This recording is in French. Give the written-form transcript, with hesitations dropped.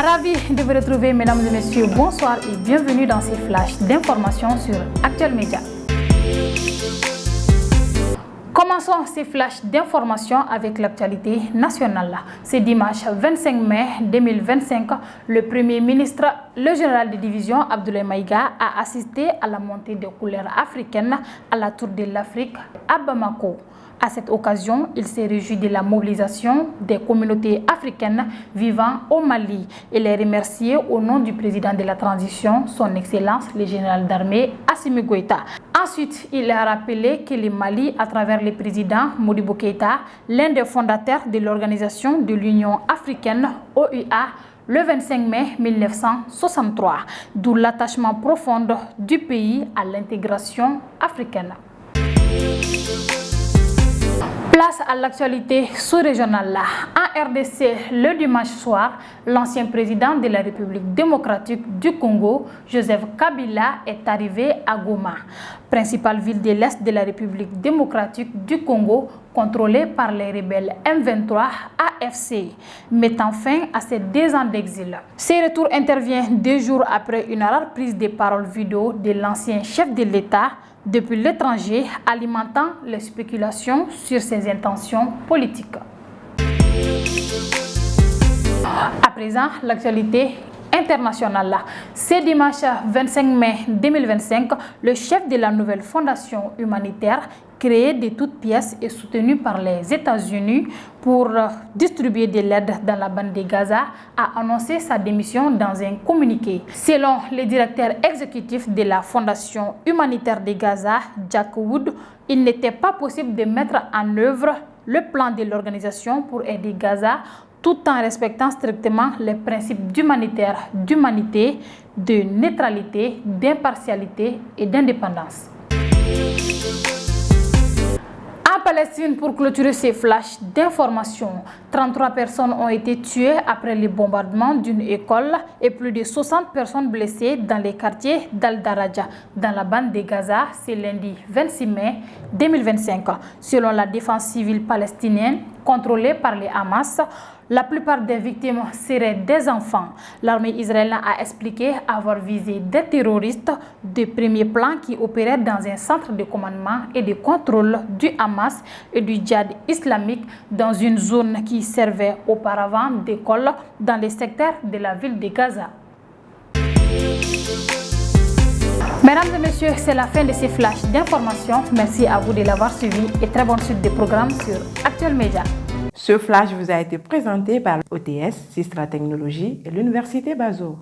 Ravi de vous retrouver, mesdames et messieurs. Bonsoir et bienvenue dans ces flashs d'informations sur Actuel Média. Commençons ces flashs d'informations avec l'actualité nationale. Ce dimanche 25 mai 2025, le Premier ministre, le général de division Abdoulaye Maïga, a assisté à la montée des couleurs africaines à la Tour de l'Afrique à Bamako. À cette occasion, il s'est réjoui de la mobilisation des communautés africaines vivant au Mali et les remercier au nom du président de la transition, son Excellence le général d'armée Assimi Goïta. Ensuite, il a rappelé que le Mali, à travers le président Modibo Keïta, l'un des fondateurs de l'Organisation de l'Union africaine, OUA, le 25 mai 1963, d'où l'attachement profond du pays à l'intégration africaine. Place à l'actualité sous-régionale. En RDC, le dimanche soir, l'ancien président de la République démocratique du Congo, Joseph Kabila, est arrivé à Goma, principale ville de l'Est de la République démocratique du Congo, contrôlée par les rebelles M23 AFC, mettant fin à ses 2 ans d'exil. Ce retour intervient 2 jours après une rare prise de parole vidéo de l'ancien chef de l'État depuis l'étranger, alimentant les spéculations sur ses intentions politiques. À présent, l'actualité internationale. Ce dimanche 25 mai 2025, le chef de la nouvelle fondation humanitaire créée de toutes pièces et soutenue par les États-Unis pour distribuer de l'aide dans la bande de Gaza, a annoncé sa démission dans un communiqué. Selon le directeur exécutif de la fondation humanitaire de Gaza, Jack Wood, il n'était pas possible de mettre en œuvre le plan de l'organisation pour aider Gaza tout en respectant strictement les principes d'humanitaire, d'humanité, de neutralité, d'impartialité et d'indépendance. En Palestine, pour clôturer ces flashs d'informations, 33 personnes ont été tuées après le bombardement d'une école et plus de 60 personnes blessées dans les quartiers d'Al-Daraja, dans la bande de Gaza, ce lundi 26 mai 2025. Selon la défense civile palestinienne, contrôlée par les Hamas, la plupart des victimes seraient des enfants. L'armée israélienne a expliqué avoir visé des terroristes de premier plan qui opéraient dans un centre de commandement et de contrôle du Hamas et du djihad islamique dans une zone qui servait auparavant d'école dans le secteur de la ville de Gaza. Mesdames et messieurs, c'est la fin de ces flashs d'informations. Merci à vous de l'avoir suivi et très bonne suite des programmes sur Actuel Média. Ce flash vous a été présenté par l'OTS, Sistra Technologies et l'Université Bazo.